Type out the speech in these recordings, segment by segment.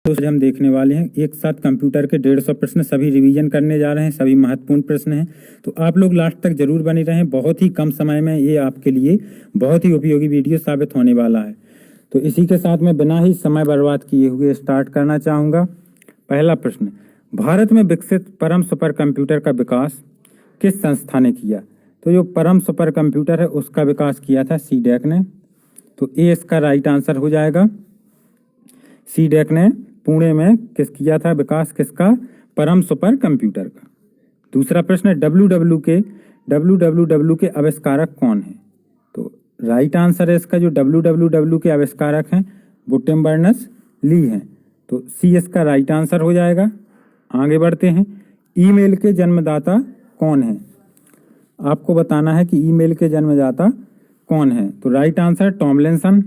आज हम देखने वाले हैं एक साथ कंप्यूटर के 150 प्रश्न, सभी रिवीजन करने जा रहे हैं, सभी महत्वपूर्ण प्रश्न हैं। तो आप लोग लास्ट तक जरूर बने रहें, बहुत ही कम समय में ये आपके लिए बहुत ही उपयोगी वीडियो साबित होने वाला है। तो इसी के साथ मैं बिना ही समय बर्बाद किए हुए स्टार्ट करना चाहूँगा। पहला प्रश्न, भारत में विकसित परम सुपर कंप्यूटर का विकास किस संस्था ने किया? तो जो परम सुपर कंप्यूटर है उसका विकास किया था सीडैक ने। तो ए इसका राइट आंसर हो जाएगा। सीडैक ने पुणे में किया था विकास, किसका? परम सुपर कंप्यूटर का। दूसरा प्रश्न है डब्ल्यू के आविष्कारक कौन है? तो राइट आंसर है इसका जो डब्ल्यू के आविष्कारक हैं वो टिम बर्नर्स ली हैं। तो सी इसका राइट आंसर हो जाएगा। आगे बढ़ते हैं, ईमेल के जन्मदाता कौन है? आपको बताना है कि ईमेल के जन्मदाता कौन है। तो राइट आंसर टॉमलिंसन,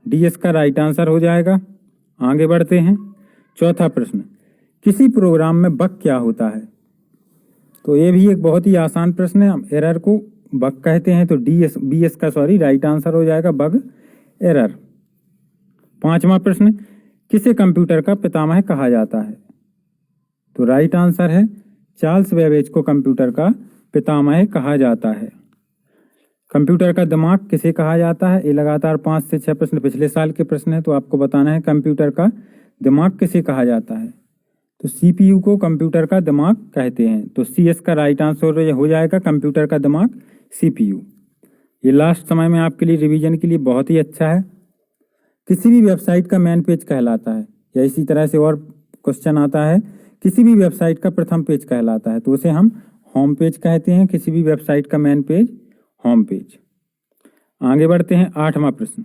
डी इसका राइट आंसर हो जाएगा। आगे बढ़ते हैं, चौथा प्रश्न, किसी प्रोग्राम में बग क्या होता है? तो ये भी एक बहुत ही आसान प्रश्न है, हम एरर को बग कहते हैं। तो बी इसका राइट आंसर हो जाएगा बग एरर। पांचवा प्रश्न, किसे कंप्यूटर का पितामह कहा जाता है? तो राइट आंसर है चार्ल्स बेबेज को कंप्यूटर का पितामह कहा जाता है। कंप्यूटर का दिमाग किसे कहा जाता है? ये लगातार 5 से 6 प्रश्न पिछले साल के प्रश्न है, तो आपको बताना है कंप्यूटर का दिमाग किसे कहा जाता है। तो सीपीयू को कंप्यूटर का दिमाग कहते हैं। तो सी इसका राइट आंसर हो जाएगा कंप्यूटर का दिमाग सीपीयू। ये लास्ट समय में आपके लिए रिवीजन के लिए बहुत ही अच्छा है। किसी भी वेबसाइट का मेन पेज कहलाता है, या इसी तरह से और क्वेश्चन आता है, किसी भी वेबसाइट का प्रथम पेज कहलाता है, तो उसे हम होम पेज कहते हैं। किसी भी वेबसाइट का मेन पेज होम पेज। आगे बढ़ते हैं, आठवां प्रश्न,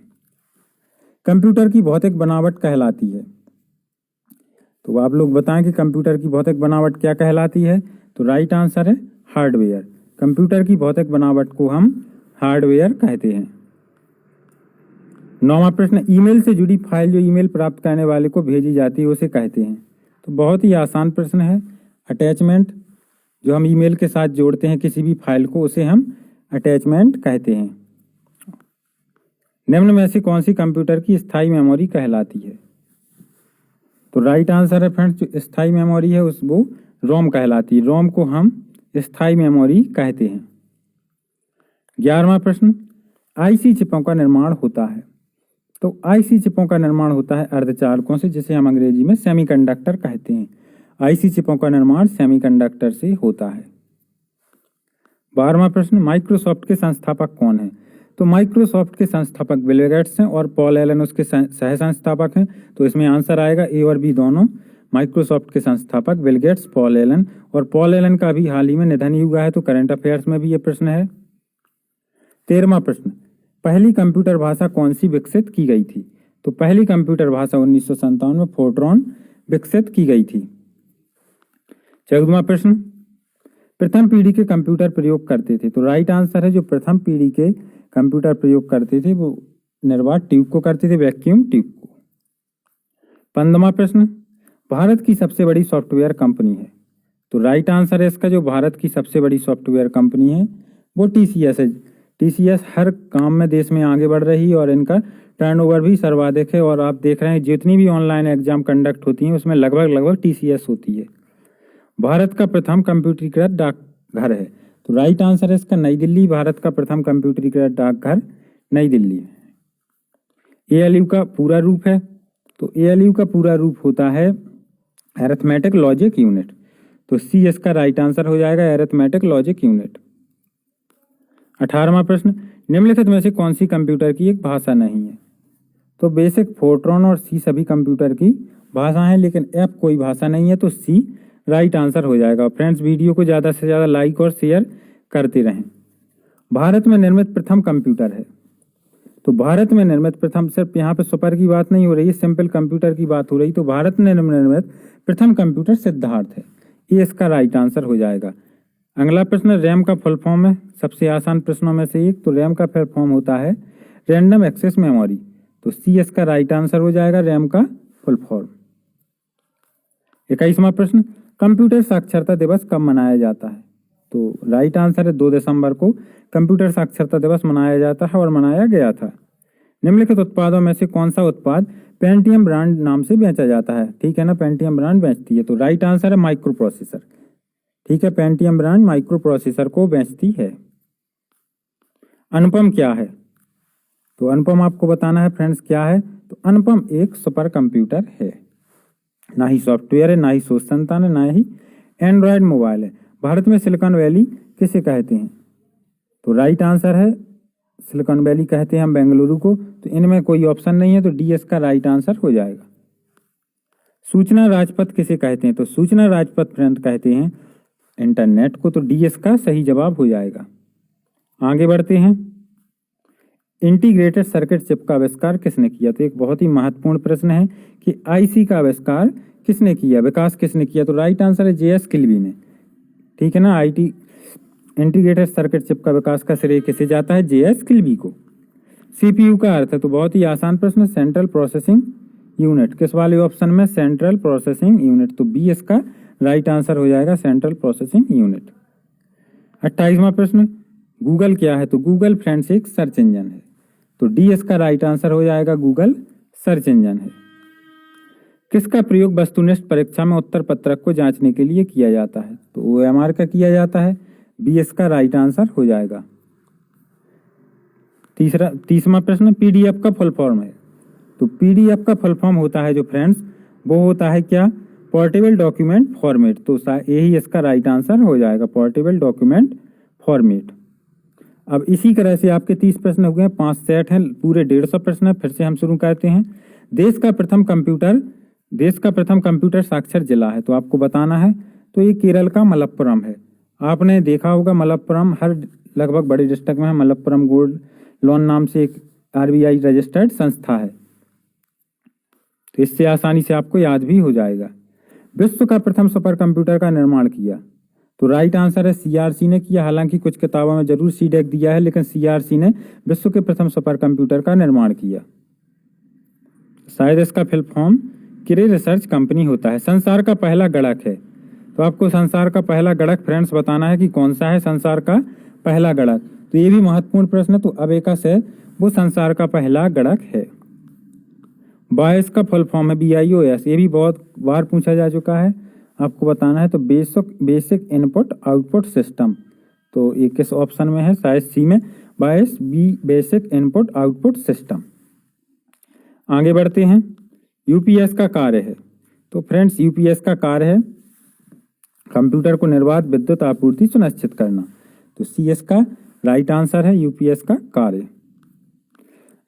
कंप्यूटर की भौतिक बनावट कहलाती है? तो आप लोग बताएं कि कंप्यूटर की भौतिक बनावट क्या कहलाती है? तो राइट आंसर है हार्डवेयर। कंप्यूटर की भौतिक बनावट को हम हार्डवेयर कहते हैं। नौवां प्रश्न, ईमेल से जुड़ी फाइल जो ईमेल प्राप्त करने वाले को भेजी जाती है उसे कहते हैं? तो बहुत ही आसान प्रश्न है, अटैचमेंट। जो हम ईमेल के साथ जोड़ते हैं किसी भी फाइल को, उसे हम अटैचमेंट कहते हैं। निम्न में से कौन सी कंप्यूटर की स्थायी मेमोरी कहलाती है? तो राइट आंसर है फ्रेंड्स, जो स्थायी मेमोरी है वो रोम कहलाती है। रोम को हम स्थायी मेमोरी कहते हैं। 11वां प्रश्न, आईसी चिपों का निर्माण होता है? तो आईसी चिपों का निर्माण होता है अर्धचालकों से, जिसे हम अंग्रेजी में सेमीकंडक्टर कहते हैं। आईसी चिपों का निर्माण सेमीकंडक्टर से होता है। 12वां प्रश्न, माइक्रोसॉफ्ट के संस्थापक कौन है? तो माइक्रोसॉफ्ट के संस्थापक बिल गेट्स हैं और पॉल एलन उसके सह संस्थापक हैं। तो इसमें आंसर आएगा ए और बी दोनों। माइक्रोसॉफ्ट के संस्थापक बिल गेट्स, पॉल एलन, और पॉल एलन का भी हाल ही में निधन ही हुआ है, तो करंट अफेयर्स में भी ये प्रश्न है। 13वां प्रश्न, पहली कंप्यूटर भाषा कौन सी विकसित की गई थी? तो पहली कंप्यूटर भाषा 1957 में फोर्ट्रॉन विकसित की गई थी। 14वां प्रश्न, प्रथम पीढ़ी के कंप्यूटर प्रयोग करते थे? तो राइट आंसर है जो प्रथम पीढ़ी के कंप्यूटर प्रयोग करते थे वो निर्वात ट्यूब को करते थे, वैक्यूम ट्यूब को। 15वां प्रश्न, भारत की सबसे बड़ी सॉफ्टवेयर कंपनी है? तो राइट आंसर है इसका जो भारत की सबसे बड़ी सॉफ्टवेयर कंपनी है वो टीसीएस है। टीसीएस हर काम में देश में आगे बढ़ रही है और इनका टर्नओवर भी सर्वाधिक है। और आप देख रहे हैं जितनी भी ऑनलाइन एग्जाम कंडक्ट होती हैं उसमें लगभग टीसीएस होती है। भारत का प्रथम कंप्यूटरीकृत डाकघर है? तो राइट आंसर है इसका नई दिल्ली। भारत का प्रथम कंप्यूटरीकृत डाकघर नई दिल्ली है। एएलयू का पूरा रूप है? तो एएलयू का पूरा रूप होता है अरिथमेटिक लॉजिक यूनिट। तो सी इसका राइट आंसर हो जाएगा अरिथमेटिक लॉजिक यूनिट। 18वां प्रश्न, निम्नलिखित में से कौन सी कंप्यूटर की एक भाषा नहीं है? तो बेसिक, फोर्ट्रॉन और सी सभी कंप्यूटर की भाषा है, लेकिन एफ कोई भाषा नहीं है, तो सी राइट आंसर हो जाएगा। फ्रेंड्स, वीडियो को ज़्यादा से ज़्यादा लाइक और शेयर करते रहें। भारत में निर्मित प्रथम कंप्यूटर है? तो भारत में निर्मित प्रथम, सिर्फ यहाँ पे सुपर की बात नहीं हो रही है, सिंपल कंप्यूटर की बात हो रही। तो भारत में निर्मित प्रथम कंप्यूटर सिद्धार्थ है, ये इसका राइट आंसर हो जाएगा। अगला प्रश्न, रैम का फुल फॉर्म है? सबसे आसान प्रश्नों में से एक। तो रैम का फुल फॉर्म होता है रैंडम एक्सेस मेमोरी। तो सी इसका राइट आंसर हो जाएगा रैम का फुल फॉर्म। 21वां प्रश्न, कंप्यूटर साक्षरता दिवस कब मनाया जाता है? तो राइट आंसर है 2 दिसंबर को कंप्यूटर साक्षरता दिवस मनाया जाता है और मनाया गया था। निम्नलिखित उत्पादों में से कौन सा उत्पाद पेंटियम ब्रांड नाम से बेचा जाता है, ठीक है ना, पेंटियम ब्रांड बेचती है। तो राइट आंसर है माइक्रो प्रोसेसर, ठीक है, पेंटियम ब्रांड माइक्रो प्रोसेसर को बेचती है। अनुपम क्या है? तो अनुपम आपको बताना है फ्रेंड्स क्या है। तो अनुपम एक सुपर कंप्यूटर है, ना ही सॉफ्टवेयर है, ना ही सोच संतान है, ना ही एंड्रॉयड मोबाइल है। भारत में सिलिकॉन वैली किसे कहते हैं? तो राइट आंसर है सिलिकॉन वैली कहते हैं हम बेंगलुरु को। तो इनमें कोई ऑप्शन नहीं है, तो डी इसका राइट आंसर हो जाएगा। सूचना राजपथ किसे कहते हैं? तो सूचना राजपथ फ्रेंड कहते हैं इंटरनेट को। तो डी इसका सही जवाब हो जाएगा। आगे बढ़ते हैं। इंटीग्रेटेड सर्किट चिप का आविष्कार किसने किया? तो एक बहुत ही महत्वपूर्ण प्रश्न है कि आईसी का आविष्कार किसने किया, विकास किसने किया? तो राइट आंसर है जेएस किल्बी ने, ठीक है ना। आईटी इंटीग्रेटेड सर्किट चिप का विकास का श्रेय किसे जाता है? जेएस किल्बी को। सीपीयू का अर्थ है? तो बहुत ही आसान प्रश्न, सेंट्रल प्रोसेसिंग यूनिट। किस वाले ऑप्शन में? Central processing unit. तो बी इसका राइट आंसर हो जाएगा, सेंट्रल प्रोसेसिंग यूनिट। 28वां प्रश्न, गूगल क्या है? तो गूगल फ्रेंड्स एक सर्च इंजन है। तो डी इसका राइट आंसर हो जाएगा, गूगल सर्च इंजन है। किसका प्रयोग वस्तुनिष्ठ परीक्षा में उत्तर पत्रक को जांचने के लिए किया जाता है? तो ओएमआर का किया जाता है। बी इसका राइट आंसर हो जाएगा। 30वां प्रश्न, पीडीएफ का फुल फॉर्म है। तो पीडीएफ का फुल फॉर्म होता है जो फ्रेंड्स, वो होता है क्या? Portable document format. तो यही इसका राइट आंसर हो जाएगा, पोर्टेबल डॉक्यूमेंट फॉर्मेट। अब इसी तरह से आपके 30 प्रश्न हो गए, 5 सेट हैं, पूरे 150 प्रश्न है। फिर से हम शुरू करते हैं। देश का प्रथम कंप्यूटर साक्षर जिला है। तो आपको बताना है, तो ये केरल का मलप्पुरम है। आपने देखा होगा मलप्पुरम हर लगभग बड़े डिस्ट्रिक्ट में है। मलप्पुरम गोल्ड लोन नाम से एक आरबीआई रजिस्टर्ड संस्था है, तो इससे आसानी से आपको याद भी हो जाएगा। विश्व का प्रथम सुपर कंप्यूटर का निर्माण किया? तो राइट आंसर है सीआरसी ने किया। हालांकि कुछ किताबों में जरूर सीडेक दिया है, लेकिन सीआरसी ने विश्व के प्रथम सुपर कंप्यूटर का निर्माण किया। शायद इसका फुल फॉर्म क्रे रिसर्च कंपनी होता है। संसार का पहला गणक है। तो आपको संसार का पहला गणक फ्रेंड्स बताना है कि कौन सा है संसार का पहला गणक। तो ये भी महत्वपूर्ण प्रश्न है। तो अबेकस है, वो संसार का पहला गणक है। बायस का फुल फॉर्म है BIOS। ये भी बहुत बार पूछा जा चुका है, आपको बताना है। तो बेसिक इनपुट आउटपुट सिस्टम। तो ये किस ऑप्शन में है? शायद सी में, बायस बी बेसिक इनपुट आउटपुट सिस्टम। आगे बढ़ते हैं। यूपीएस का कार्य है। तो फ्रेंड्स यूपीएस का कार्य है कंप्यूटर को निर्बाध विद्युत आपूर्ति सुनिश्चित करना। तो सी इसका राइट आंसर है, यूपीएस का कार्य।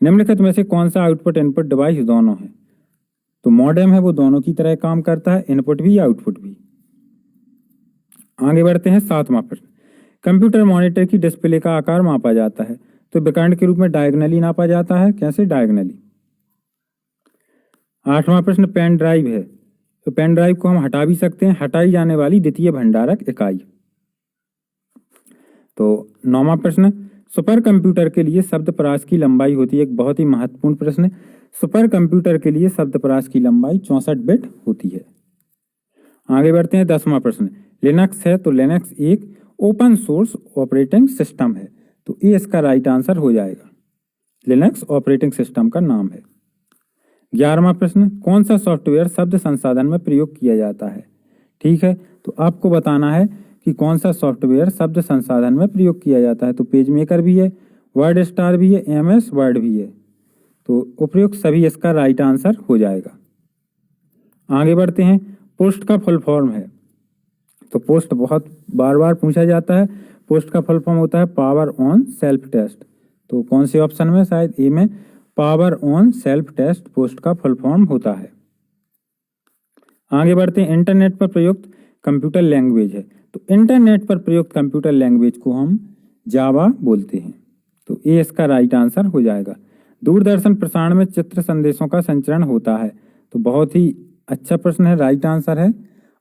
निम्नलिखित में से कौन सा आउटपुट इनपुट डिवाइस दोनों है? तो मॉडेम है, वो दोनों की तरह काम करता है, इनपुट भी आउटपुट भी। आगे बढ़ते हैं। 7वां प्रश्न, कंप्यूटर मॉनिटर की डिस्प्ले का आकार मापा जाता है। तो विकर्ण के रूप में डायगोनली नापा जाता है। कैसे? डायगोनली। 8वां प्रश्न, पेन ड्राइव है। तो पेन ड्राइव को हम हटा भी सकते हैं, हटाई जाने वाली द्वितीय भंडारक इकाई। तो 9वां प्रश्न, सुपर कंप्यूटर के लिए शब्दपरास की लंबाई होती है। एक बहुत ही महत्वपूर्ण प्रश्न है। सुपर कंप्यूटर के लिए शब्दपरास की लंबाई 64 बिट होती है। आगे बढ़ते हैं। 10वां प्रश्न, लिनक्स है। तो लिनक्स एक ओपन सोर्स ऑपरेटिंग सिस्टम है। तो ये इसका राइट आंसर हो जाएगा, लिनक्स ऑपरेटिंग सिस्टम का नाम है। 11वां प्रश्न, कौन सा सॉफ्टवेयर शब्द संसाधन में प्रयोग किया जाता है? ठीक है, तो आपको बताना है कि कौन सा सॉफ्टवेयर शब्द संसाधन में प्रयोग किया जाता है। तो पेज मेकर भी है, वर्ड स्टार भी है, MS वर्ड भी है। तो उपयुक्त सभी इसका राइट आंसर हो जाएगा। आगे बढ़ते हैं। पोस्ट का फुल फॉर्म है। तो पोस्ट बहुत बार बार पूछा जाता है। पोस्ट का फुल फॉर्म होता है पावर ऑन सेल्फ टेस्ट। तो कौन से ऑप्शन में? शायद ए में, power on self test POST का फुल फॉर्म होता है। आगे बढ़ते हैं। इंटरनेट पर प्रयुक्त कंप्यूटर लैंग्वेज है। तो इंटरनेट पर प्रयुक्त कंप्यूटर लैंग्वेज को हम जावा बोलते हैं। तो ये इसका राइट आंसर हो जाएगा। दूरदर्शन प्रसारण में चित्र संदेशों का संचरण होता है। तो बहुत ही अच्छा प्रश्न है, राइट आंसर है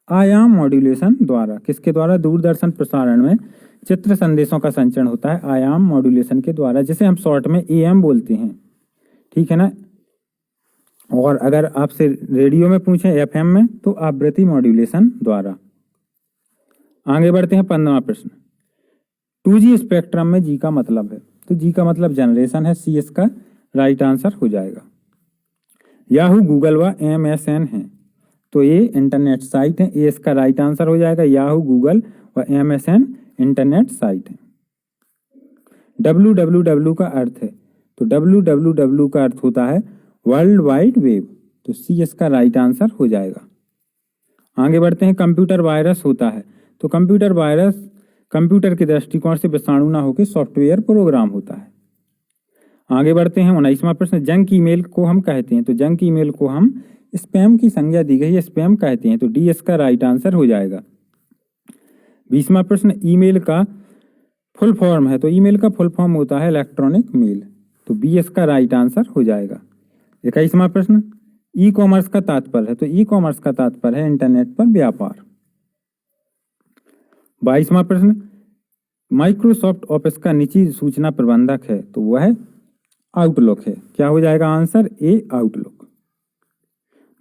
आयाम मॉड्यूलेशन द्वारा। किसके द्वारा? दूरदर्शन प्रसारण में चित्र संदेशों का संचरण होता है आयाम मॉड्यूलेशन के द्वारा, जिसे हम शॉर्ट में AM बोलते हैं, ठीक है ना। और अगर आपसे रेडियो में पूछें FM में, तो आवृत्ति मॉड्यूलेशन द्वारा। आगे बढ़ते हैं। 15वां प्रश्न, 2G स्पेक्ट्रम में G का मतलब है। तो G का मतलब जनरेशन है, C इसका राइट आंसर हो जाएगा। याहू, गूगल व MSN हैं। तो ये इंटरनेट साइट है, ये इसका राइट आंसर हो जाएगा। याहू, गूगल व MSN इंटरनेट साइट है। www का अर्थ है, तो www का अर्थ होता है वर्ल्ड वाइड वेब, तो सी इसका राइट आंसर हो जाएगा। आगे बढ़ते हैं। कंप्यूटर वायरस होता है, तो कंप्यूटर वायरस कंप्यूटर के दृष्टिकोण से विषाणु ना होकर सॉफ्टवेयर प्रोग्राम होता है। आगे बढ़ते हैं। 19वां प्रश्न, जंक ईमेल को हम कहते हैं, तो जंक ईमेल को हम स्पैम की संज्ञा दी गई है, स्पैम कहते हैं, तो डी इसका राइट आंसर हो जाएगा। 20वां प्रश्न, ईमेल का फुल फॉर्म है, तो ईमेल का फुल फॉर्म होता है इलेक्ट्रॉनिक मेल, तो बी इसका राइट आंसर हो जाएगा। 21वां प्रश्न, ई कॉमर्स का तात्पर्य है, तो ई कॉमर्स का तात्पर्य है इंटरनेट पर व्यापार। 22वां प्रश्न, माइक्रोसॉफ्ट ऑफिस का निजी सूचना प्रबंधक है, तो वह आउटलुक है, क्या हो जाएगा आंसर? ए आउटलुक।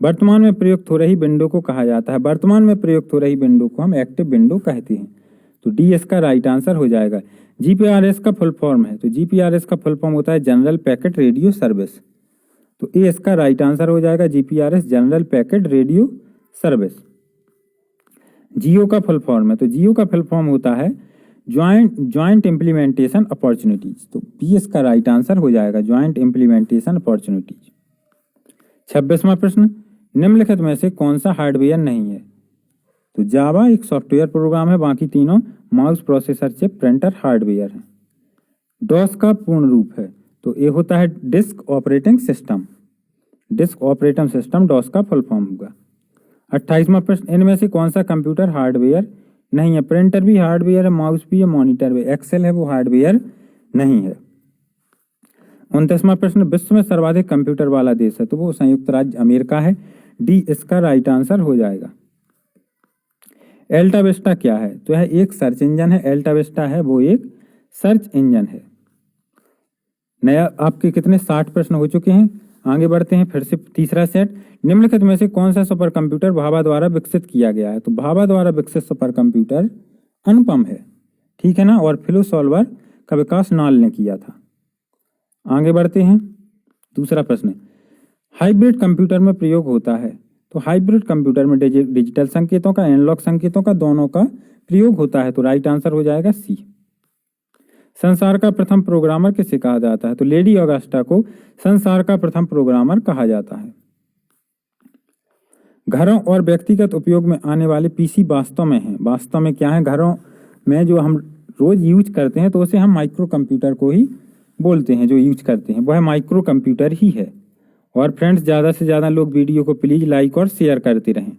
वर्तमान में प्रयुक्त हो रही विंडो को कहा जाता है, वर्तमान में प्रयुक्त हो रही विंडो को हम एक्टिव विंडो कहते हैं, तो डी इसका राइट आंसर हो जाएगा। जीपीआरएस का फुल फॉर्म है, तो जीपीआरएस का फुल फॉर्म होता है जनरल पैकेट रेडियो सर्विस, तो ए इसका राइट आंसर हो जाएगा। GPRS general packet radio service. Jio का फुल फॉर्म है, तो जियो का फुल फॉर्म होता है ज्वाइंट इम्प्लीमेंटेशन अपॉर्चुनिटीज, तो बी इसका राइट आंसर हो जाएगा, ज्वाइंट इम्प्लीमेंटेशन अपॉर्चुनिटीज। 26वां प्रश्न, निम्नलिखित में से कौन सा हार्डवेयर नहीं है? तो जावा एक सॉफ्टवेयर प्रोग्राम है, बाकी तीनों mouse, processor, chip, printer hardware है। डॉस का पूर्ण रूप है, तो ये होता है disk operating system, disk operating system DOS का फुल फॉर्म होगा। 28वां प्रश्न, इनमें से कौन सा कंप्यूटर हार्डवेयर नहीं है? प्रिंटर भी हार्डवेयर है, माउस भी है, मॉनिटर भी, एक्सेल है वो हार्डवेयर नहीं है। 29वां प्रश्न, विश्व में सर्वाधिक कंप्यूटर वाला देश है, तो वो संयुक्त राज्य अमेरिका है, डी इसका राइट आंसर हो जाएगा। एल्टा विस्टा क्या है? तो यह एक सर्च इंजन है, एल्टा विस्टा है वो एक सर्च इंजन है। नया आपके कितने 60 प्रश्न हो चुके हैं। आगे बढ़ते हैं फिर से तीसरा सेट, निम्नलिखित में से कौन सा सुपर कंप्यूटर भाभा द्वारा विकसित किया गया है? तो भाभा द्वारा विकसित सुपर कंप्यूटर अनुपम है, ठीक है ना, और फ्लो सॉल्वर का विकास नाल ने किया था। आगे बढ़ते हैं। दूसरा प्रश्न, हाइब्रिड कंप्यूटर में प्रयोग होता है, तो हाइब्रिड कंप्यूटर में डिजिटल संकेतों का, एनालॉग संकेतों का, दोनों का प्रयोग होता है, तो राइट आंसर हो जाएगा सी। संसार का प्रथम प्रोग्रामर किसे कहा जाता है? तो लेडी ऑगस्टा को संसार का प्रथम प्रोग्रामर कहा जाता है। घरों और व्यक्तिगत उपयोग में आने वाले पीसी वास्तव में हैं, वास्तव में क्या है? घरों में जो हम रोज यूज करते हैं, तो उसे हम माइक्रो कंप्यूटर को ही बोलते हैं, जो यूज करते हैं वह माइक्रो कंप्यूटर ही है। और फ्रेंड्स, ज़्यादा से ज़्यादा लोग वीडियो को प्लीज़ लाइक और शेयर करते रहें।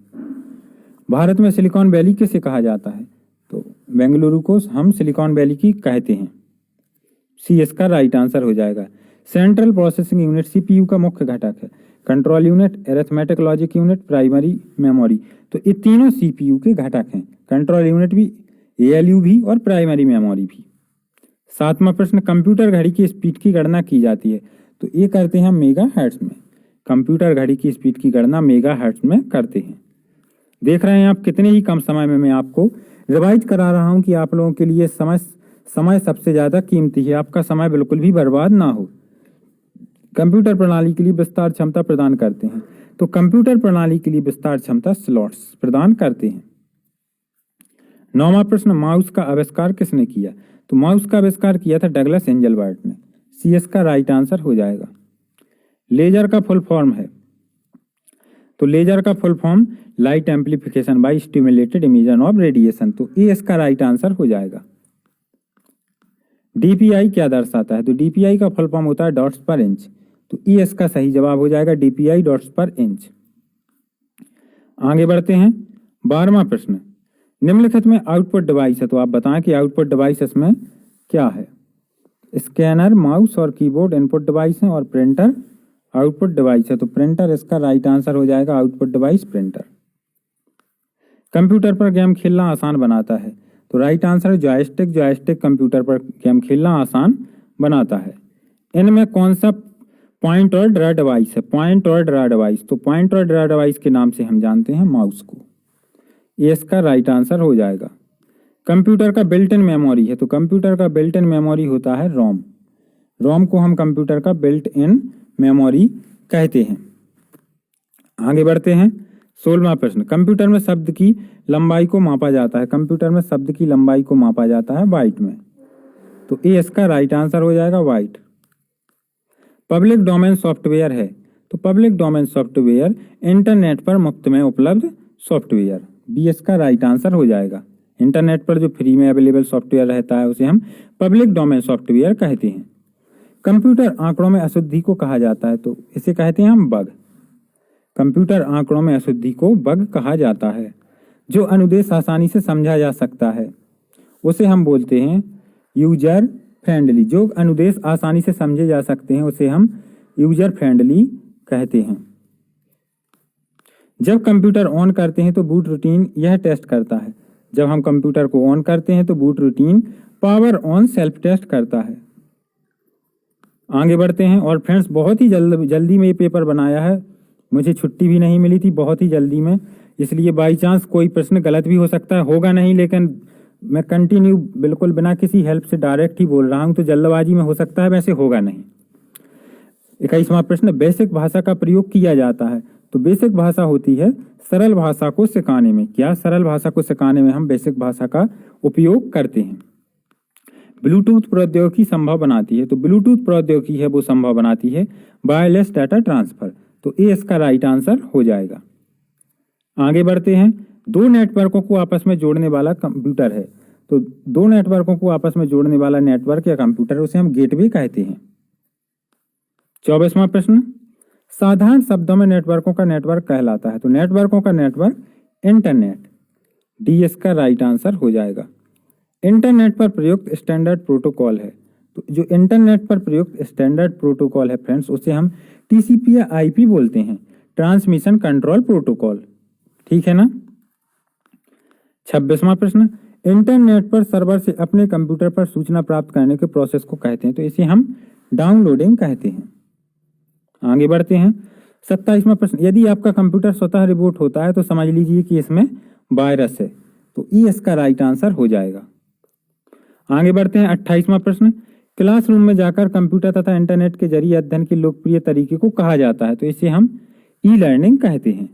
भारत में सिलिकॉन वैली किसे कहा जाता है? तो बेंगलुरु को हम सिलिकॉन वैली की कहते हैं, सी इसका राइट आंसर हो जाएगा। सेंट्रल प्रोसेसिंग यूनिट सीपीयू का मुख्य घटक है, control unit, arithmetic logic unit, primary memory, तो ये तीनों सीपीयू के घटक हैं, कंट्रोल यूनिट भी, एएलयू भी और प्राइमरी मेमोरी भी। 7वां प्रश्न, कंप्यूटर घड़ी की स्पीड की गणना की जाती है, तो ये करते हैं मेगा हर्ट्ज में, कंप्यूटर घड़ी की स्पीड की गणना मेगा हर्ट्ज में करते हैं। देख रहे हैं आप कितने ही कम समय में मैं आपको रिवाइज करा रहा हूं कि आप लोगों के लिए समय सबसे ज़्यादा कीमती है, आपका समय बिल्कुल भी बर्बाद ना हो। कंप्यूटर प्रणाली के लिए विस्तार क्षमता प्रदान करते हैं, तो कंप्यूटर प्रणाली के लिए विस्तार क्षमता स्लॉट्स प्रदान करते हैं। 9वां प्रश्न, माउस का आविष्कार किसने किया? तो माउस का आविष्कार किया था डगलस एंजलबर्ट ने, सी इसका राइट आंसर हो जाएगा। लेजर का फुल फॉर्म है, तो लेजर का full form light amplification by stimulated emission of radiation, तो ए इसका राइट आंसर हो जाएगा। डीपीआई क्या दर्शाता है? तो डीपीआई का फुल फॉर्म होता है डॉट्स पर इंच, तो ई इसका सही जवाब हो जाएगा, डीपीआई डॉट्स पर इंच। आगे बढ़ते हैं। 12वां प्रश्न, निम्नलिखित में आउटपुट डिवाइस है, तो आप बताएं कि आउटपुट डिवाइस इसमें क्या है? स्कैनर, माउस और कीबोर्ड इनपुट डिवाइस हैं और प्रिंटर आउटपुट डिवाइस है, तो प्रिंटर इसका राइट आंसर हो जाएगा, आउटपुट डिवाइस प्रिंटर। कंप्यूटर पर गेम खेलना आसान बनाता है, तो right answer joystick, joystick computer पर गेम खेलना आसान बनाता है। इनमें कौन सा पॉइंट और ड्रा डिवाइस है? पॉइंट और ड्रा डिवाइस, तो पॉइंट और ड्रा डिवाइस के नाम से हम जानते हैं माउस को, ये इसका राइट आंसर हो जाएगा। कंप्यूटर का बिल्ट इन मेमोरी है, तो कंप्यूटर का बिल्ट इन मेमोरी होता है रोम, रोम को हम कंप्यूटर का बिल्ट इन मेमोरी कहते हैं। आगे बढ़ते हैं। 16वां प्रश्न, कंप्यूटर में शब्द की लंबाई को मापा जाता है। कंप्यूटर में शब्द की लंबाई को मापा जाता है बाइट में, तो ए इसका राइट आंसर हो जाएगा, बाइट। पब्लिक डोमेन सॉफ्टवेयर है, तो पब्लिक डोमेन सॉफ्टवेयर इंटरनेट पर मुफ्त में उपलब्ध सॉफ्टवेयर, बी इसका राइट आंसर हो जाएगा। इंटरनेट पर जो फ्री में अवेलेबल सॉफ्टवेयर रहता है उसे हम पब्लिक डोमेन सॉफ्टवेयर कहते हैं। कंप्यूटर आंकड़ों में अशुद्धि को कहा जाता है, तो इसे कहते हैं हम बग। कंप्यूटर आंकड़ों में अशुद्धि को बग कहा जाता है। जो अनुदेश आसानी से समझा जा सकता है उसे हम बोलते हैं यूजर फ्रेंडली। जो अनुदेश आसानी से समझे जा सकते हैं उसे हम यूजर फ्रेंडली कहते हैं। जब कंप्यूटर ऑन करते हैं तो बूट रूटीन यह टेस्ट करता है। जब हम कंप्यूटर को ऑन करते हैं तो boot routine power on self test करता है। आगे बढ़ते हैं। और फ्रेंड्स, बहुत ही जल्दी में ये पेपर बनाया है, मुझे छुट्टी भी नहीं मिली थी, बहुत ही जल्दी में, इसलिए बाई चांस कोई प्रश्न गलत भी हो सकता है, होगा नहीं, लेकिन मैं कंटिन्यू बिल्कुल बिना किसी हेल्प से डायरेक्ट ही बोल रहा हूँ, तो जल्दबाजी में हो सकता है, वैसे होगा नहीं। 21वां प्रश्न, बेसिक भाषा का प्रयोग किया जाता है, तो बेसिक भाषा होती है सरल भाषा को सिखाने में। क्या सरल भाषा को सिखाने में हम बेसिक भाषा का उपयोग करते हैं। ब्लूटूथ प्रौद्योगिकी संभव बनाती है, तो ब्लूटूथ प्रौद्योगिकी है वो संभव बनाती है वायरलेस डाटा ट्रांसफर, तो ए इसका राइट आंसर हो जाएगा। आगे बढ़ते हैं। दो नेटवर्कों को आपस में जोड़ने वाला कंप्यूटर है, तो दो नेटवर्कों को आपस में जोड़ने वाला नेटवर्क या कंप्यूटर उसे हम गेटवे कहते हैं। 24वां प्रश्न, साधारण शब्दों में नेटवर्कों का नेटवर्क कहलाता है, तो नेटवर्कों का नेटवर्क इंटरनेट, डी इसका राइट आंसर हो जाएगा। इंटरनेट पर प्रयुक्त स्टैंडर्ड प्रोटोकॉल है, तो जो इंटरनेट पर प्रयुक्त स्टैंडर्ड प्रोटोकॉल है फ्रेंड्स उसे हम टीसीपी या आईपी बोलते हैं, ट्रांसमिशन कंट्रोल प्रोटोकॉल, ठीक है ना। 26वां प्रश्न, इंटरनेट पर सर्वर से अपने कंप्यूटर पर सूचना प्राप्त करने के प्रोसेस को कहते हैं, तो इसे हम डाउनलोडिंग कहते हैं। आगे बढ़ते हैं। 27वां प्रश्न, यदि आपका कंप्यूटर स्वतः रिबूट होता है तो समझ लीजिए कि इसमें वायरस है, तो ई इसका राइट आंसर हो जाएगा। आगे बढ़ते हैं। 28वां प्रश्न, क्लासरूम में जाकर कंप्यूटर तथा इंटरनेट के जरिए अध्ययन के लोकप्रिय तरीके को कहा जाता है, तो इसे हम ई लर्निंग कहते हैं।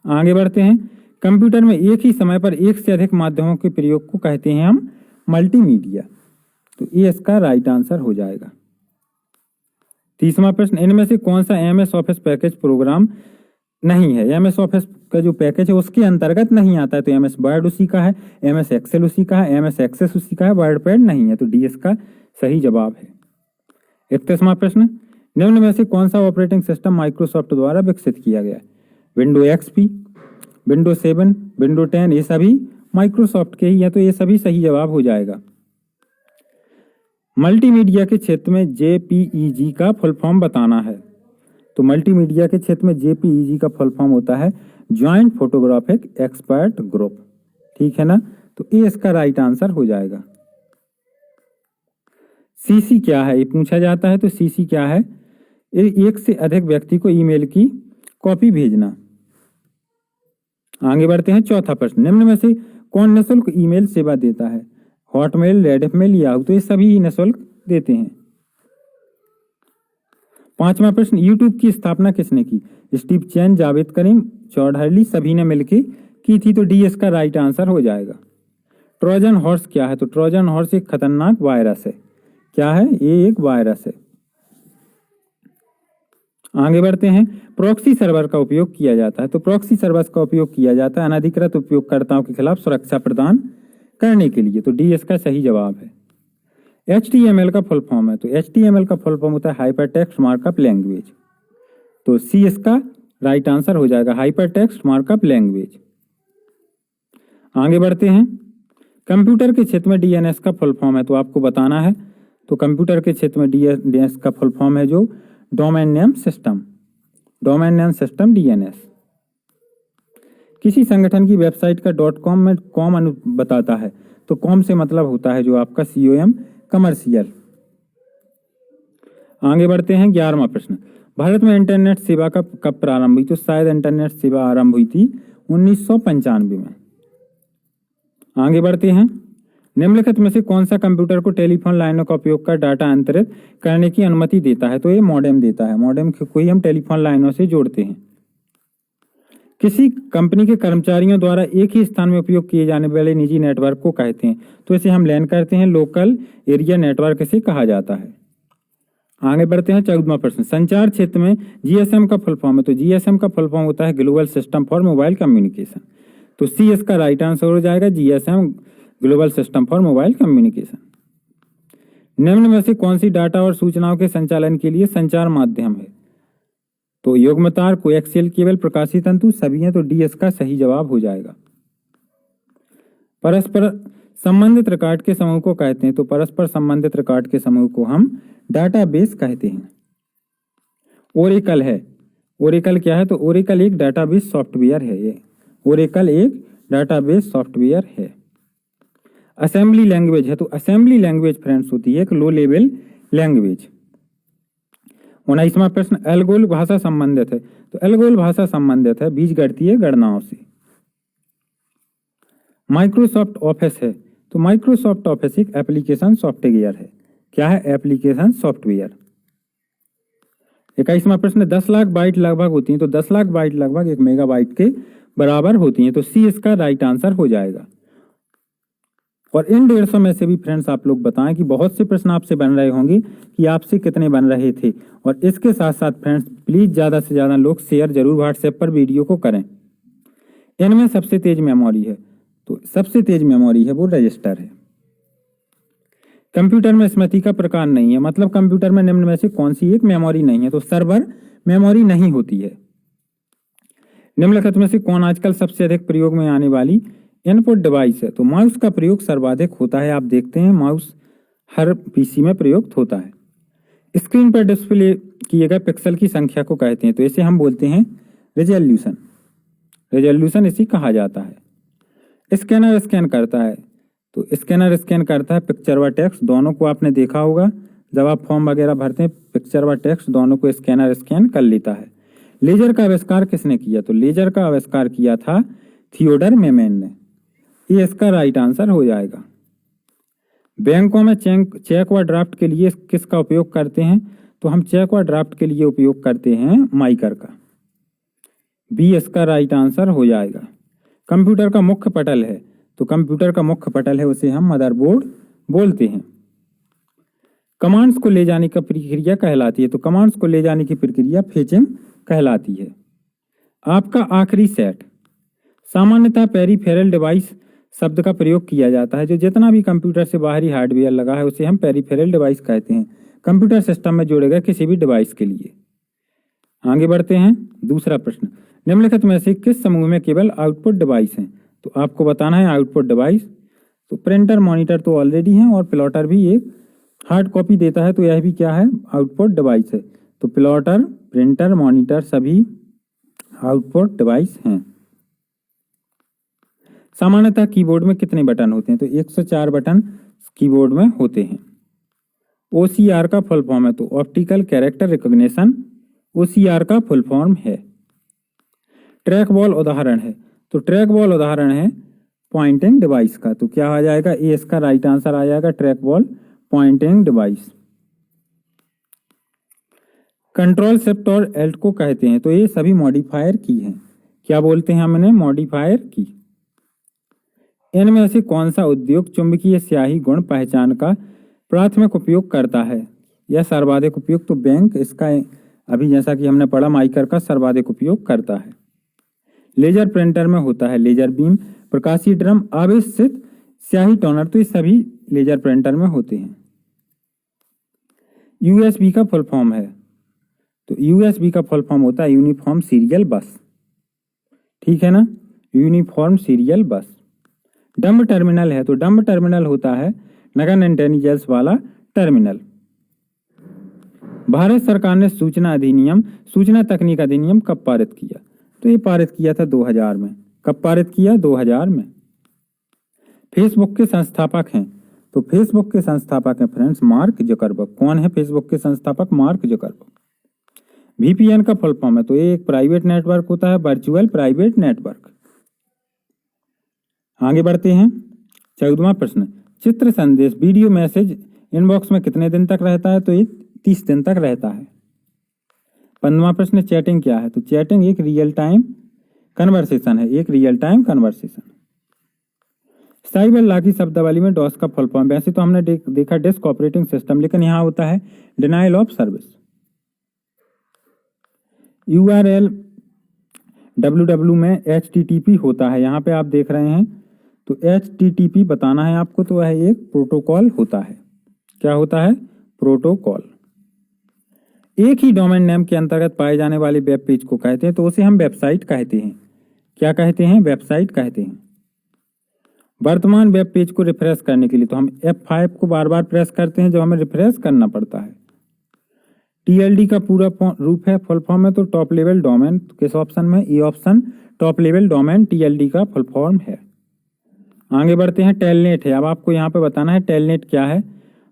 आगे बढ़ते हैं। कंप्यूटर में एक ही समय पर एक से अधिक माध्यमों के प्रयोग को कहते हैं हम मल्टीमीडिया, तो ये इसका राइट आंसर हो जाएगा। 30वां प्रश्न, इनमें से कौन सा एमएस ऑफिस पैकेज प्रोग्राम नहीं है। एमएस ऑफिस का जो पैकेज है उसके अंतर्गत नहीं आता है, तो एमएस वर्ड उसी का है, एमएस एक्सेल उसी का है, एमएस एक्सेस उसी का है, वर्ड पैड नहीं है, तो डी इसका सही जवाब है। 31वां प्रश्न, निम्न में से कौन सा ऑपरेटिंग सिस्टम माइक्रोसॉफ्ट द्वारा विकसित किया गया है। विंडो एक्सपी, विंडो 7, विंडो 10, ये सभी माइक्रोसॉफ्ट के ही है, तो ये सभी सही जवाब हो जाएगा। मल्टीमीडिया के क्षेत्र में जेपीईजी का फुल फॉर्म बताना है, तो मल्टीमीडिया के क्षेत्र में जेपीईजी का फुल फॉर्म होता है ज्वाइंट फोटोग्राफिक एक्सपर्ट ग्रुप, ठीक है ना, तो ये इसका राइट आंसर हो जाएगा। सीसी क्या है ये पूछा जाता है, तो सीसी क्या है, एक से अधिक व्यक्ति को ईमेल की कॉपी भेजना। आगे बढ़ते हैं। चौथा प्रश्न, निम्न में से कौन निःशुल्क ईमेल सेवा देता है। हॉटमेल, रेडिफमेल, याहू, तो ये सभी निःशुल्क देते हैं। 5वां प्रश्न, यूट्यूब की स्थापना किसने की। स्टीव चैन, जावेद करीम, चौधरी, सभी ने मिलकर की थी, तो डी इसका राइट आंसर हो जाएगा। ट्रोजन हॉर्स क्या है, तो ट्रोजन हॉर्स एक खतरनाक वायरस है। क्या है, ये एक वायरस है। आगे बढ़ते हैं। प्रॉक्सी सर्वर का उपयोग किया जाता है, तो प्रॉक्सी सर्वर का उपयोग किया जाता है अनधिकृत उपयोगकर्ताओं के खिलाफ सुरक्षा प्रदान करने के लिए, तो डी इसका सही जवाब है। HTML का फुल फॉर्म है, तो HTML का फुल फॉर्म होता है हाइपर टेक्स्ट मार्कअप लैंग्वेज, तो सी इसका राइट आंसर हो जाएगा, हाइपर टेक्स्ट मार्कअप लैंग्वेज। आगे बढ़ते हैं। कंप्यूटर के क्षेत्र में DNS का फुल फॉर्म है, तो आपको बताना है, तो कंप्यूटर के क्षेत्र में DNS का फुल फॉर्म है जो domain name system, domain name system DNS। किसी संगठन की वेबसाइट का .com में कॉम बताता है, तो कॉम से मतलब होता है जो आपका COM, कमर्शियल। आगे बढ़ते हैं। 11वां प्रश्न, भारत में इंटरनेट सेवा का कब प्रारंभ हुई, तो शायद इंटरनेट सेवा आरंभ हुई थी 1995 में। आगे बढ़ते हैं। निम्नलिखित में से कौन सा कंप्यूटर को टेलीफोन लाइनों का उपयोग कर डाटा अंतरित करने की अनुमति देता है, तो ये मॉडेम देता है, मॉडेम को ही हम टेलीफोन लाइनों से जोड़ते हैं। किसी कंपनी के कर्मचारियों द्वारा एक ही स्थान में उपयोग किए जाने वाले निजी नेटवर्क को कहते हैं, तो इसे हम लैन करते हैं, लोकल एरिया नेटवर्क इसे कहा जाता है। आगे बढ़ते हैं 14वां प्रश्न, संचार क्षेत्र में जीएसएम का फुल फॉर्म है, तो जीएसएम का फुल फॉर्म होता है global system for mobile communication, तो सी इसका राइट आंसर हो जाएगा, GSM global system for mobile communication. निम्न में से कौन सी डाटा और सूचनाओं के संचालन के लिए संचार माध्यम है, तो युग्म तार, कोएक्सियल केबल, प्रकाशीय तंतु, सभी हैं, तो डी इसका सही जवाब हो जाएगा। परस्पर संबंधित रिकॉर्ड के समूह को कहते हैं, तो परस्पर संबंधित रिकॉर्ड के समूह को हम डाटाबेस कहते हैं। ओरेकल है, ओरेकल क्या है, तो ओरेकल एक डाटाबेस सॉफ्टवेयर है, ये ओरेकल एक डाटाबेस सॉफ्टवेयर है। असेंबली लैंग्वेज है, तो असेंबली लैंग्वेज फ्रेंड्स होती है एक लो लेवल लैंग्वेज। 19वां प्रश्न, एल्गोल भाषा संबंधित है, तो एल्गोल भाषा संबंधित है बीजगणितीय गणनाओं से। माइक्रोसॉफ्ट ऑफिस है, तो माइक्रोसॉफ्ट ऑफिस एक एप्लीकेशन सॉफ्टवेयर है, क्या है, एप्लीकेशन सॉफ्टवेयर। 21वां प्रश्न, 10 लाख बाइट लगभग होती हैं, तो 10 लाख बाइट लगभग 1 मेगाबाइट के बराबर होती हैं, तो सी इसका राइट आंसर हो जाएगा। और इन 150 में से भी फ्रेंड्स आप लोग बताएं कि बहुत से प्रश्न आपसे बन रहे होंगे कि आपसे कितने बन रहे थे, और इसके साथ साथ फ्रेंड्स प्लीज ज़्यादा से ज़्यादा लोग शेयर जरूर व्हाट्सएप पर वीडियो को करें। इनमें सबसे तेज मेमोरी है, तो सबसे तेज मेमोरी है वो रजिस्टर है। कंप्यूटर में स्मृति का प्रकार नहीं है, मतलब कंप्यूटर में निम्न में से कौन सी एक मेमोरी नहीं है, तो सर्वर मेमोरी नहीं होती है। निम्नलिखित में से कौन आजकल सबसे अधिक प्रयोग में आने वाली इनपुट डिवाइस है, तो माउस का प्रयोग सर्वाधिक होता है। आप देखते हैं माउस हर पीसी में प्रयुक्त होता है। स्क्रीन पर डिस्प्ले किए गए पिक्सल की संख्या को कहते हैं, तो इसे हम बोलते हैं रेजोल्यूशन, रेजोल्यूशन इसी कहा जाता है। स्कैनर स्कैन करता है, तो स्कैनर स्कैन करता है पिक्चर व टेक्स्ट दोनों को, आपने देखा होगा जब आप फॉर्म वगैरह भरते हैं पिक्चर व टेक्स्ट दोनों को स्कैनर स्कैन कर लेता है। लेजर का आविष्कार किसने किया, तो लेजर का आविष्कार किया था थियोडर मेमन ने, ये इसका राइट आंसर हो जाएगा। बैंकों में चेक व ड्राफ्ट के लिए किसका उपयोग करते हैं, तो हम चेक व ड्राफ्ट के लिए उपयोग करते हैं माइकर का, बी इसका राइट आंसर हो जाएगा। कंप्यूटर का मुख्य पटल है, तो कंप्यूटर का मुख्य पटल है उसे हम मदरबोर्ड बोलते हैं। कमांड्स को ले जाने की प्रक्रिया कहलाती है, तो कमांड्स को ले जाने की प्रक्रिया फेचिंग कहलाती है। आपका आखिरी सेट, सामान्यतः पेरिफेरल डिवाइस शब्द का प्रयोग किया जाता है, जो जितना भी कंप्यूटर से बाहरी हार्डवेयर लगा है उसे हम पेरिफेरल डिवाइस कहते हैं, कंप्यूटर सिस्टम में जोड़े गए किसी भी डिवाइस के लिए। आगे बढ़ते हैं, दूसरा प्रश्न, निम्नलिखित में से किस समूह में केवल आउटपुट डिवाइस हैं, तो आपको बताना है आउटपुट डिवाइस। तो प्रिंटर मॉनिटर तो ऑलरेडी हैं, और प्लॉटर भी एक हार्ड कॉपी देता है, तो यह भी क्या है, आउटपुट डिवाइस है। तो प्लॉटर, प्रिंटर, मॉनिटर सभी आउटपुट डिवाइस हैं। सामान्यतः कीबोर्ड में कितने बटन होते हैं, तो 104 बटन कीबोर्ड में होते हैं। OCR का फुल फॉर्म है, तो ऑप्टिकल कैरेक्टर रिकॉग्निशन OCR का फुल फॉर्म है। ट्रैक बॉल उदाहरण है, तो ट्रैक बॉल उदाहरण है पॉइंटिंग डिवाइस का, तो क्या आ जाएगा, ए इसका राइट आंसर आ जाएगा, track ball pointing device. Control shift और एल्ट को कहते हैं, तो ये सभी मॉडिफायर की हैं, क्या बोलते हैं हम इन्हें, मॉडिफायर की। इनमें से कौन सा उद्योग चुंबकीय स्याही गुण पहचान का प्राथमिक उपयोग करता है या सर्वाधिक उपयोग, तो बैंक इसका अभी जैसा कि हमने पढ़ा माइकर का सर्वाधिक उपयोग करता है। लेजर प्रिंटर में होता है लेजर बीम, प्रकाशीय ड्रम, आवेशित स्याही टोनर, तो ये सभी लेजर प्रिंटर में होते हैं। USB का फुल फॉर्म है, तो USB का फुल फॉर्म होता है यूनिफॉर्म सीरियल बस, ठीक है ना, यूनिफॉर्म सीरियल बस। डम्ब टर्मिनल है, तो डम्ब टर्मिनल होता है नगन इंटेलिजेंस वाला टर्मिनल। भारत सरकार ने सूचना अधिनियम, सूचना तकनीक अधिनियम कब पारित किया, तो ये पारित किया था 2000 में। कब पारित किया, 2000 में। फेसबुक के संस्थापक हैं, तो फेसबुक के संस्थापक हैं फ्रेंड्स मार्क जकरबर्ग। कौन है फेसबुक के संस्थापक, मार्क जकरबर्ग। VPN का फुल फॉर्म है, तो ये एक प्राइवेट नेटवर्क होता है, वर्चुअल प्राइवेट नेटवर्क। आगे बढ़ते हैं, 14वां प्रश्न, चित्र संदेश वीडियो मैसेज इनबॉक्स में कितने दिन तक रहता है, तो ये 30 दिन तक रहता है। 15वां प्रश्न, चैटिंग क्या है, तो चैटिंग एक रियल टाइम कन्वर्सेशन है, एक real time conversation. Cyber law की शब्दावली में डॉस का फुल फॉर्म, वैसे तो हमने देखा डिस्क ऑपरेटिंग सिस्टम, लेकिन यहाँ होता है denial of service. URL www में HTTP होता है, यहाँ पे आप देख रहे हैं तो HTTP बताना है आपको, तो वह एक प्रोटोकॉल होता है। क्या होता है? प्रोटोकॉल। एक ही डोमेन नेम के अंतर्गत पाए जाने वाले वेब पेज को कहते हैं तो उसे हम वेबसाइट कहते हैं। क्या कहते हैं? वेबसाइट कहते हैं। वर्तमान वेब पेज को रिफ्रेश करने के लिए तो हम F5 को बार बार प्रेस करते हैं जब हमें रिफ्रेश करना पड़ता है। TLD का पूरा रूप है, फुल फॉर्म है, तो टॉप लेवल डोमेन, किस ऑप्शन में? A option, top level domain TLD का फुल फॉर्म है। आगे बढ़ते हैं, टेलनेट है। अब आपको यहाँ पे बताना है टेलनेट क्या है,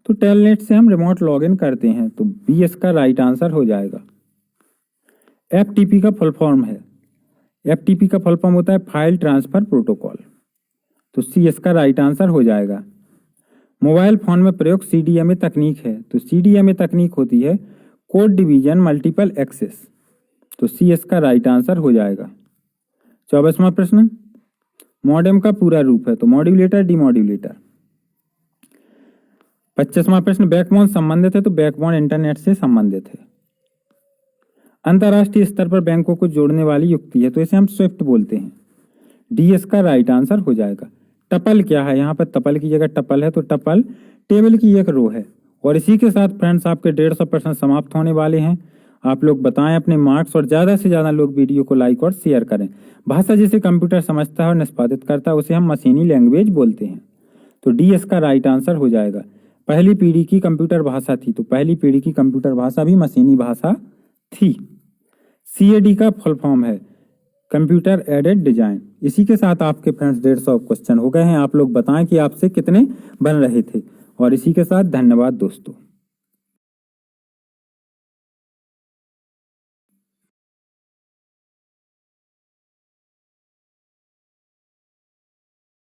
तो टेलनेट से हम रिमोट लॉगिन करते हैं, तो B इसका राइट आंसर हो जाएगा। FTP का फुल फॉर्म है, FTP का फुल फॉर्म होता है फाइल ट्रांसफर प्रोटोकॉल, तो C इसका राइट आंसर हो जाएगा। मोबाइल फोन में प्रयोग CDMA तकनीक है, तो CDMA तकनीक होती है कोड डिवीजन मल्टीपल एक्सेस, तो C इसका राइट आंसर हो जाएगा। 24वां प्रश्न, मॉडेम का पूरा रूप है, तो मॉड्यूलेटर, डिमॉड्यूलेटर। 25वां प्रश्न, बैकबोन संबंधित है, तो बैकबोन इंटरनेट से संबंधित है। अंतर्राष्ट्रीय स्तर पर बैंकों को जोड़ने वाली युक्ति है, तो इसे हम स्विफ्ट बोलते हैं, D इसका राइट आंसर हो जाएगा। टपल क्या है? यहाँ पर टपल की जगह टपल है, तो टपल टेबल की एक रो है। और इसी के साथ फ्रेंड्स आपके 150 प्रश्न समाप्त होने वाले हैं। आप लोग बताएं अपने मार्क्स, और ज़्यादा से ज़्यादा लोग वीडियो को लाइक और शेयर करें। भाषा जिसे कंप्यूटर समझता है और निष्पादित करता है उसे हम मशीनी लैंग्वेज बोलते हैं, तो D इसका राइट आंसर हो जाएगा। पहली पीढ़ी की कंप्यूटर भाषा थी, तो पहली पीढ़ी की कंप्यूटर भाषा भी मशीनी भाषा थी। CAD का फुल फॉर्म है कंप्यूटर एडेड डिजाइन। इसी के साथ आपके फ्रेंड्स 150 क्वेश्चन हो गए हैं। आप लोग बताएं कि आपसे कितने बन रहे थे, और इसी के साथ धन्यवाद दोस्तों।